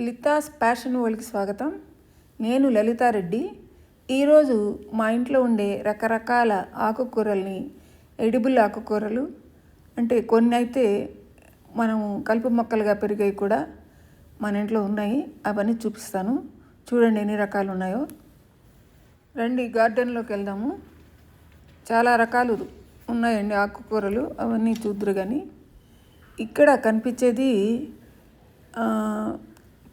లితాస్ passion వరల్డ్కి స్వాగతం. నేను లలితారెడ్డి. ఈరోజు మా ఇంట్లో ఉండే రకరకాల ఆకుకూరల్ని, ఎడిబుల్ ఆకుకూరలు అంటే కొన్ని అయితే మనం కలుపు మొక్కలుగా పెరిగాయి కూడా మన ఇంట్లో ఉన్నాయి. అవన్నీ చూపిస్తాను. చూడండి ఎన్ని రకాలు ఉన్నాయో. రండి గార్డెన్లోకి వెళ్దాము. చాలా రకాలు ఉన్నాయండి ఆకుకూరలు, అవన్నీ చూద్దరు. కానీ ఇక్కడ కనిపించేది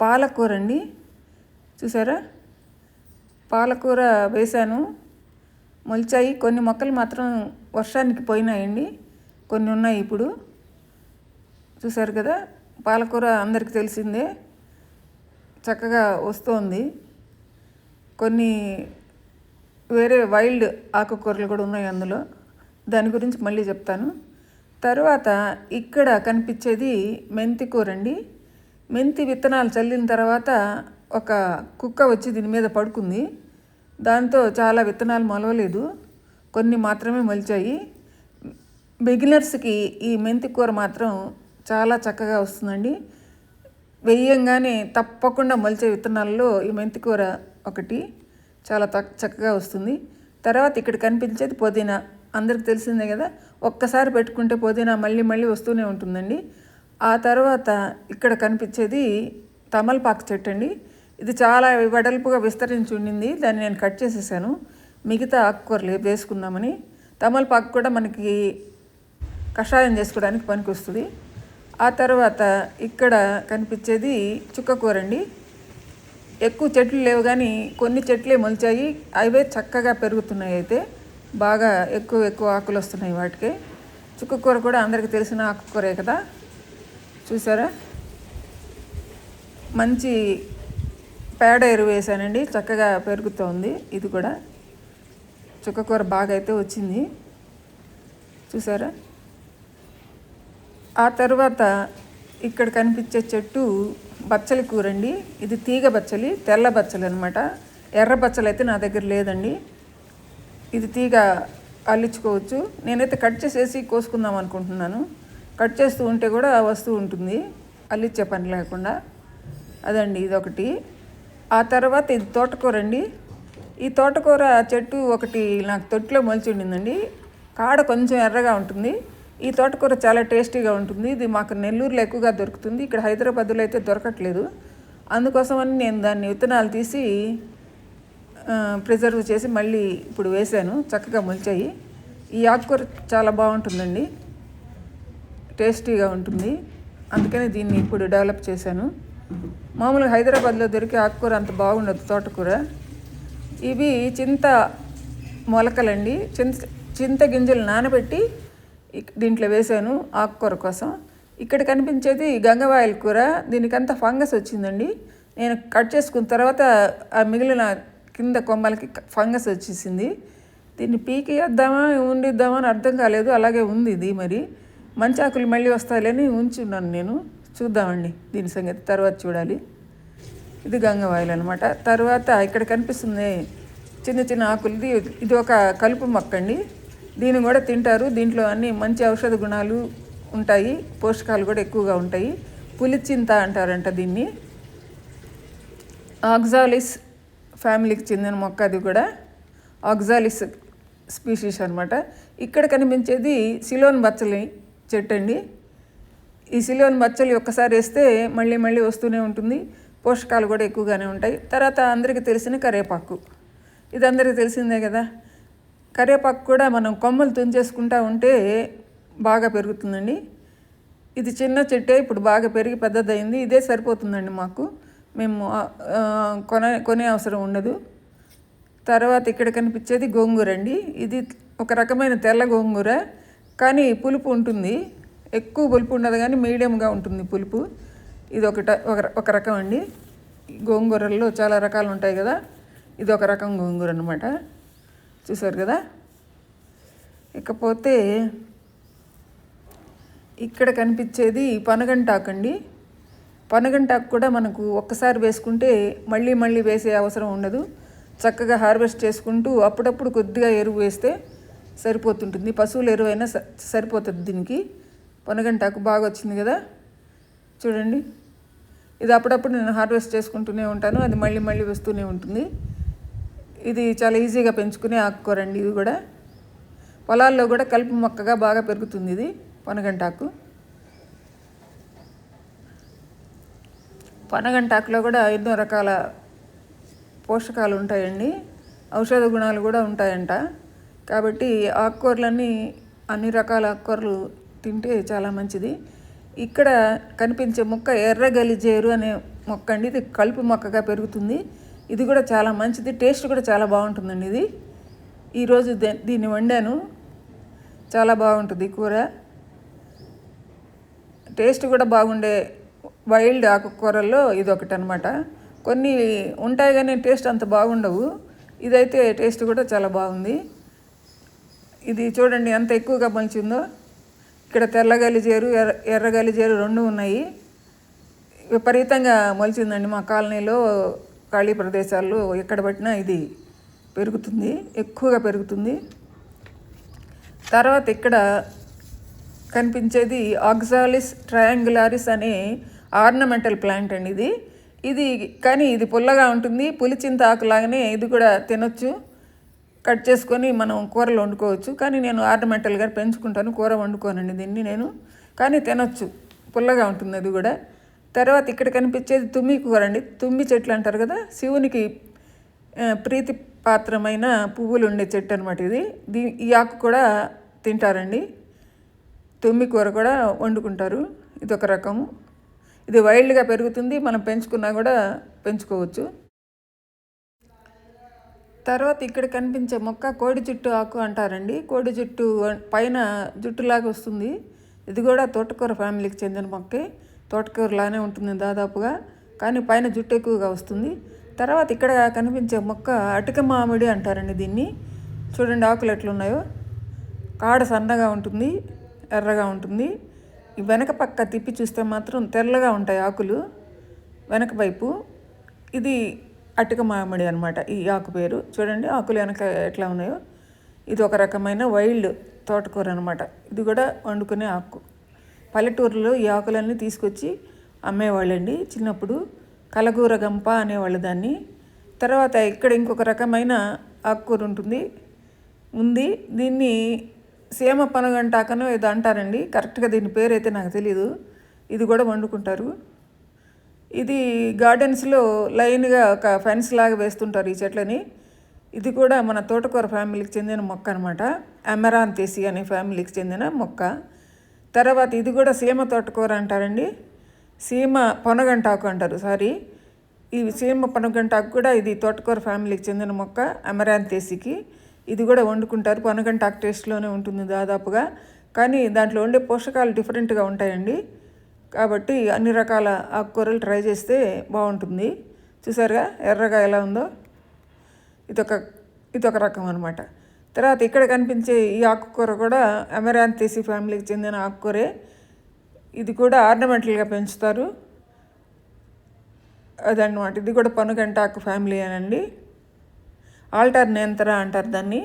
పాలకూర అండి. చూసారా, పాలకూర వేశాను, మొలిచాయి. కొన్ని మొక్కలు మాత్రం వర్షానికి పోయినాయండి, కొన్ని ఉన్నాయి ఇప్పుడు. చూసారు కదా, పాలకూర అందరికీ తెలిసిందే, చక్కగా వస్తుంది. కొన్ని వేరే వైల్డ్ ఆకుకూరలు కూడా ఉన్నాయి అందులో, దాని గురించి మళ్ళీ చెప్తాను. తర్వాత ఇక్కడ కనిపించేది మెంతి కూర అండి. మెంతి విత్తనాలు చల్లిన తర్వాత ఒక కుక్క వచ్చి దీని మీద పడుకుంది. దాంతో చాలా విత్తనాలు మొలవలేదు, కొన్ని మాత్రమే మొలిచాయి. బిగినర్స్కి ఈ మెంతి కూర మాత్రం చాలా చక్కగా వస్తుందండి. వేయంగానే తప్పకుండా మొలిచే విత్తనాల్లో ఈ మెంతి కూర ఒకటి, చాలా చక్కగా వస్తుంది. తర్వాత ఇక్కడ కనిపించేది పుదీనా. అందరికి తెలిసిందే కదా, ఒక్కసారి పెట్టుకుంటే పుదీనా మళ్ళీ మళ్ళీ వస్తూనే ఉంటుందండి. ఆ తర్వాత ఇక్కడ కనిపించేది తమలపాకు చెట్టు అండి. ఇది చాలా వెడల్పుగా విస్తరించి ఉండింది, దాన్ని నేను కట్ చేసేసాను మిగతా ఆకుకూరలు వేసుకుందామని. తమలపాకు కూడా మనకి కషాయం చేసుకోవడానికి పనికి వస్తుంది. ఆ తర్వాత ఇక్కడ కనిపించేది చుక్కకూర అండి. ఎక్కువ చెట్లు లేవు కానీ కొన్ని చెట్లే మొలిచాయి, అవే చక్కగా పెరుగుతున్నాయి. అయితే బాగా ఎక్కువ ఆకులు వస్తున్నాయి వాటికి. చుక్కకూర కూడా అందరికీ తెలిసిన ఆకుకూరే కదా. చూసారా, మంచి పేడ ఎరువు వేసానండి, చక్కగా పెరుగుతోంది. ఇది కూడా చుక్కకూర బాగా అయితే వచ్చింది. చూసారా. ఆ తర్వాత ఇక్కడ కనిపించే చెట్టు బచ్చలి కూర అండి. ఇది తీగ బచ్చలి, తెల్ల బచ్చలి అనమాట. ఎర్ర బచ్చలి అయితే నా దగ్గర లేదండి. ఇది తీగ అల్లించుకోవచ్చు. నేనైతే కట్ చేసేసి కోసుకుందాం అనుకుంటున్నాను. కట్ చేస్తూ ఉంటే కూడా వస్తూ ఉంటుంది, అల్లిచ్చే పని లేకుండా. అదండి ఇదొకటి. ఆ తర్వాత ఇది తోటకూర అండి. ఈ తోటకూర చెట్టు ఒకటి నాకు తొట్టిలో మొలిచి ఉండిందండి. కాడ కొంచెం ఎర్రగా ఉంటుంది. ఈ తోటకూర చాలా టేస్టీగా ఉంటుంది. ఇది మాకు నెల్లూరులో ఎక్కువగా దొరుకుతుంది, ఇక్కడ హైదరాబాద్లో అయితే దొరకట్లేదు. అందుకోసమని నేను దాన్ని విత్తనాలు తీసి ప్రిజర్వ్ చేసి మళ్ళీ ఇప్పుడు వేశాను, చక్కగా మొలిచాయి. ఈ ఆకుకూర చాలా బాగుంటుందండి, టేస్టీగా ఉంటుంది. అందుకని దీన్ని ఇప్పుడు డెవలప్ చేశాను. మామూలుగా హైదరాబాద్లో దొరికే ఆకుకూర అంత బాగుండదు తోటకూర. ఇవి చింత మొలకలండి. చింత గింజలు నానబెట్టి దీంట్లో వేశాను ఆకుకూర కోసం. ఇక్కడ కనిపించేది గంగవాయల కూర. దీనికంతా ఫంగస్ వచ్చిందండి. నేను కట్ చేసుకున్న తర్వాత ఆ మిగిలిన కింద కొమ్మలకి ఫంగస్ వచ్చేసింది. దీన్ని పీకేద్దామా ఉండిద్దామా అని అర్థం కాలేదు, అలాగే ఉంది ఇది. మరి మంచి ఆకులు మళ్ళీ వస్తాయని ఉంచున్నాను నేను. చూద్దామండి దీని సంగతి, తర్వాత చూడాలి. ఇది గంగవాయలు అనమాట. తర్వాత ఇక్కడ కనిపిస్తుంది చిన్న చిన్న ఆకులది. ఇది ఒక కలుపు మొక్క అండి. దీన్ని కూడా తింటారు. దీంట్లో అన్ని మంచి ఔషధ గుణాలు ఉంటాయి, పోషకాలు కూడా ఎక్కువగా ఉంటాయి. పులిచింత అంటారంట దీన్ని. ఆక్సాలిస్ ఫ్యామిలీకి చెందిన మొక్క అది కూడా. ఆక్సాలిస్ స్పీషీస్ అనమాట. ఇక్కడ కనిపించేది సిలోన్ బచ్చలి చెట్టు అండి. ఈ సిలోన్ బచ్చలి ఒక్కసారి వేస్తే మళ్ళీ మళ్ళీ వస్తూనే ఉంటుంది, పోషకాలు కూడా ఎక్కువగానే ఉంటాయి. తర్వాత అందరికీ తెలిసిన కరివేపాకు, ఇది అందరికీ తెలిసిందే కదా. కరివేపాకు కూడా మనం కొమ్మలు తుంచేసుకుంటూ ఉంటే బాగా పెరుగుతుందండి. ఇది చిన్న చెట్టే, ఇప్పుడు బాగా పెరిగి పెద్దదయింది. ఇదే సరిపోతుందండి మాకు, మేము కొనే అవసరం ఉండదు. తర్వాత ఇక్కడ కనిపించేది గోంగూర అండి. ఇది ఒక రకమైన తెల్ల గోంగూర, కానీ పులుపు ఉంటుంది. ఎక్కువ పులుపు ఉండదు కానీ మీడియంగా ఉంటుంది పులుపు. ఇది ఒక రకం అండి. గోంగూరల్లో చాలా రకాలు ఉంటాయి కదా, ఇది ఒక రకం గోంగూర అనమాట. చూసారు కదా. ఇకపోతే ఇక్కడ కనిపించేది పనగంటాకు అండి. పనగంటాకు కూడా మనకు ఒక్కసారి వేసుకుంటే మళ్ళీ మళ్ళీ వేసే అవసరం ఉండదు. చక్కగా హార్వెస్ట్ చేసుకుంటూ అప్పుడప్పుడు కొద్దిగా ఎరువు వేస్తే సరిపోతుంటుంది. పశువుల ఎరువు అయినా సరిపోతుంది దీనికి. పొనగంటాకు బాగా వచ్చింది కదా, చూడండి. ఇది అప్పుడప్పుడు నేను హార్వెస్ట్ చేసుకుంటూనే ఉంటాను, అది మళ్ళీ మళ్ళీ వస్తూనే ఉంటుంది. ఇది చాలా ఈజీగా పెంచుకునే ఆకుకూర అండి. ఇది కూడా పొలాల్లో కూడా కలుపు మొక్కగా బాగా పెరుగుతుంది ఇది పొనగంటాకు. పొనగంటాకులో కూడా ఎన్నో రకాల పోషకాలు ఉంటాయండి, ఔషధ గుణాలు కూడా ఉంటాయంట. కాబట్టి ఆకుకూరలన్నీ అన్ని రకాల ఆకుకూరలు తింటే చాలా మంచిది. ఇక్కడ కనిపించే మొక్క ఎర్ర గలిజేరు అనే మొక్క అండి. ఇది కలుపు మొక్కగా పెరుగుతుంది. ఇది కూడా చాలా మంచిది, టేస్ట్ కూడా చాలా బాగుంటుందండి. ఇది ఈరోజు దీన్ని వండాను, చాలా బాగుంటుంది కూర. టేస్ట్ కూడా బాగుండే వైల్డ్ ఆకుకూరల్లో ఇది ఒకటి అనమాట. కొన్ని ఉంటాయి కానీ టేస్ట్ అంత బాగుండవు, ఇదైతే టేస్ట్ కూడా చాలా బాగుంది. ఇది చూడండి ఎంత ఎక్కువగా మొలిచిందో. ఇక్కడ తెల్ల గలిజేరు ఎర్ర గలిజేరు రెండు ఉన్నాయి. విపరీతంగా మొలిచిందండి. మా కాలనీలో ఖాళీ ప్రదేశాల్లో ఎక్కడ పట్టినా ఇది పెరుగుతుంది, ఎక్కువగా పెరుగుతుంది. తర్వాత ఇక్కడ కనిపించేది ఆక్సాలిస్ ట్రయాంగులారిస్ అనే ఆర్నమెంటల్ ప్లాంట్ అండి. ఇది కానీ ఇది పుల్లగా ఉంటుంది, పులిచింత ఆకులాగానే ఇది కూడా తినొచ్చు. కట్ చేసుకొని మనం కూరలు వండుకోవచ్చు. కానీ నేను ఆర్నమెంటల్గా పెంచుకుంటాను, కూర వండుకోనండి దీన్ని నేను. కానీ తినొచ్చు, పుల్లగా ఉంటుంది అది కూడా. తర్వాత ఇక్కడ కనిపించేది తుమ్మి కూర అండి. తుమ్మి చెట్లు అంటారు కదా, శివునికి ప్రీతి పాత్రమైన పువ్వులు ఉండే చెట్టు అనమాట ఇది. ఈ ఆకు కూడా తింటారండి. తుమ్మి కూర కూడా వండుకుంటారు. ఇది ఒక రకము. ఇది వైల్డ్గా పెరుగుతుంది, మనం పెంచుకున్నా కూడా పెంచుకోవచ్చు. తర్వాత ఇక్కడ కనిపించే మొక్క కోడి జుట్టు ఆకు అంటారండి. కోడి జుట్టు పైన జుట్టులాగా వస్తుంది. ఇది కూడా తోటకూర ఫ్యామిలీకి చెందిన మొక్కే. తోటకూరలానే ఉంటుంది దాదాపుగా, కానీ పైన జుట్టు ఎక్కువగా వస్తుంది. తర్వాత ఇక్కడ కనిపించే మొక్క అటిక మామిడి అంటారండి దీన్ని. చూడండి ఆకులు ఎట్లున్నాయో. కాడ సన్నగా ఉంటుంది, ఎర్రగా ఉంటుంది. ఈ వెనక పక్క తిప్పి చూస్తే మాత్రం తెల్లగా ఉంటాయి ఆకులు వెనక వైపు. ఇది అటిక మామిడి అనమాట ఈ ఆకు పేరు. చూడండి ఆకులు వెనక ఎట్లా ఉన్నాయో. ఇది ఒక రకమైన వైల్డ్ తోటకూర అనమాట. ఇది కూడా వండుకునే ఆకు. పల్లెటూరులో ఈ ఆకులన్నీ తీసుకొచ్చి అమ్మేవాళ్ళండి చిన్నప్పుడు. కలగూర గంప అనేవాళ్ళు దాన్ని. తర్వాత ఇక్కడ ఇంకొక రకమైన ఆకుకూర ఉంది. దీన్ని సీమ పనగంటాకనో ఏదో అంటారండి, కరెక్ట్గా దీని పేరు అయితే నాకు తెలీదు. ఇది కూడా వండుకుంటారు. ఇది గార్డెన్స్లో లైన్గా ఒక ఫెన్స్ లాగా వేస్తుంటారు ఈ చెట్లని. ఇది కూడా మన తోటకూర ఫ్యామిలీకి చెందిన మొక్క అనమాట. అమెరాంతేసి అనే ఫ్యామిలీకి చెందిన మొక్క. తర్వాత ఇది కూడా సీమ తోటకూర అంటారండి, సీమ పొనగంటాకు అంటారు. ఈ సీమ పొనగంటాకు కూడా ఇది తోటకూర ఫ్యామిలీకి చెందిన మొక్క, అమెరాంతేసికి. ఇది కూడా వండుకుంటారు. పొనగంటాకు టేస్ట్లోనే ఉంటుంది దాదాపుగా, కానీ దాంట్లో ఉండే పోషకాలు డిఫరెంట్గా ఉంటాయండి. కాబట్టి అన్ని రకాల ఆకుకూరలు ట్రై చేస్తే బాగుంటుంది. చూసారుగా ఎర్రగా ఎలా ఉందో. ఇదొక రకం అనమాట. తర్వాత ఇక్కడ కనిపించే ఈ ఆకుకూర కూడా అమెరాంతేసి ఫ్యామిలీకి చెందిన ఆకుకూరే. ఇది కూడా ఆర్నమెంటల్గా పెంచుతారు అదన్నమాట. ఇది కూడా పొనగంటాకు ఫ్యామిలీ అనండి. ఆల్టర్నేంతరా అంటారు దాన్ని.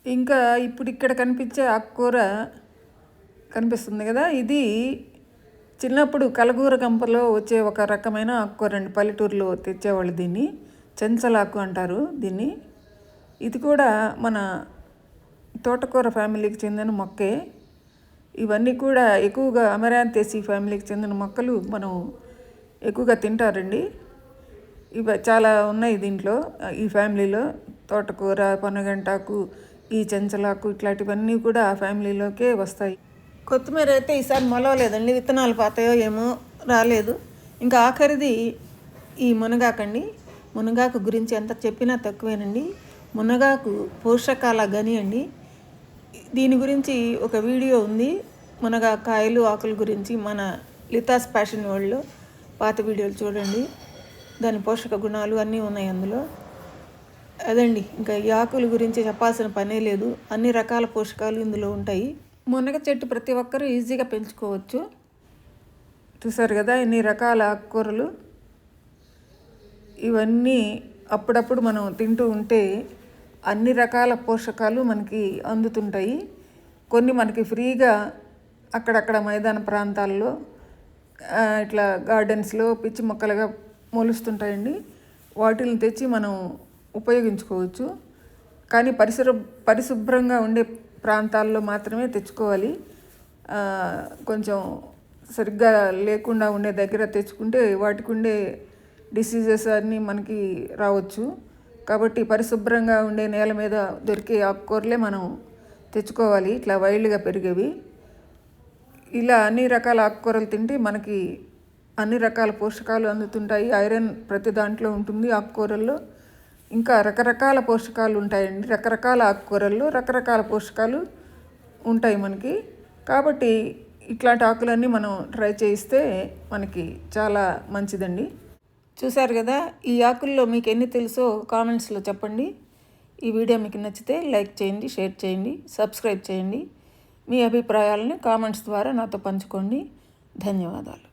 ఇంకా ఇప్పుడు ఇక్కడ కనిపించే ఆకుకూర కనిపిస్తుంది కదా, ఇది చిన్నప్పుడు కలగూర గంపలో వచ్చే ఒక రకమైన ఆకుకూర అండి. పల్లెటూరులో తెచ్చేవాళ్ళు దీన్ని. చెంచలాకు అంటారు దీన్ని. ఇది కూడా మన తోటకూర ఫ్యామిలీకి చెందిన మొక్కే. ఇవన్నీ కూడా ఎక్కువగా అమెరాంతేసి ఫ్యామిలీకి చెందిన మొక్కలు మనం ఎక్కువగా తింటారండి. ఇవి చాలా ఉన్నాయి దీంట్లో, ఈ ఫ్యామిలీలో. తోటకూర, పొనగంటాకు, ఈ చెంచలాకు ఇట్లాంటివన్నీ కూడా ఆ ఫ్యామిలీలోకే వస్తాయి. కొత్తిమీర అయితే ఈసారి మొలవలేదండి, విత్తనాలు పాతాయో ఏమో రాలేదు. ఇంకా ఆఖరిది ఈ మునగాకండి. మునగాకు గురించి ఎంత చెప్పినా తక్కువేనండి. మునగాకు పోషకాల గని అండి. దీని గురించి ఒక వీడియో ఉంది, మునగాకాయలు ఆకుల గురించి, మన లితాస్ ఫ్యాషన్ వరల్డ్లో పాత వీడియోలు చూడండి. దాని పోషక గుణాలు అన్నీ ఉన్నాయి అందులో. అదండి, ఇంకా ఈ ఆకుల గురించి చెప్పాల్సిన పనే లేదు. అన్ని రకాల పోషకాలు ఇందులో ఉంటాయి. మునగ చెట్టు ప్రతి ఒక్కరూ ఈజీగా పెంచుకోవచ్చు. చూసారు కదా ఇన్ని రకాల ఆకుకూరలు. ఇవన్నీ అప్పుడప్పుడు మనం తింటూ ఉంటే అన్ని రకాల పోషకాలు మనకి అందుతుంటాయి. కొన్ని మనకి ఫ్రీగా అక్కడక్కడ మైదాన ప్రాంతాల్లో ఇట్లా గార్డెన్స్లో పిచ్చి మొక్కలుగా మొలుస్తుంటాయండి. వాటిని తెచ్చి మనం ఉపయోగించుకోవచ్చు. కానీ పరిశుభ్రంగా ఉండే ప్రాంతాల్లో మాత్రమే తెచ్చుకోవాలి. కొంచెం సరిగ్గా లేకుండా ఉండే దగ్గర తెచ్చుకుంటే వాటికి ఉండే డిసీజెస్ అన్నీ మనకి రావచ్చు. కాబట్టి పరిశుభ్రంగా ఉండే నేల మీద దొరికే ఆకుకూరలే మనం తెచ్చుకోవాలి, ఇట్లా వైల్డ్గా పెరిగేవి. ఇలా అన్ని రకాల ఆకుకూరలు తింటే మనకి అన్ని రకాల పోషకాలు అందుతుంటాయి. ఐరన్ ప్రతి దాంట్లో ఉంటుంది ఆకుకూరల్లో. ఇంకా రకరకాల పోషకాలు ఉంటాయండి. రకరకాల ఆకుకూరల్లో రకరకాల పోషకాలు ఉంటాయి మనకి. కాబట్టి ఇట్లాంటి ఆకులన్నీ మనం ట్రై చేయిస్తే మనకి చాలా మంచిదండి. చూశారు కదా, ఈ ఆకుల్లో మీకు ఎన్ని తెలుసో కామెంట్స్లో చెప్పండి. ఈ వీడియో మీకు నచ్చితే లైక్ చేయండి, షేర్ చేయండి, సబ్స్క్రైబ్ చేయండి. మీ అభిప్రాయాలను కామెంట్స్ ద్వారా నాతో పంచుకోండి. ధన్యవాదాలు.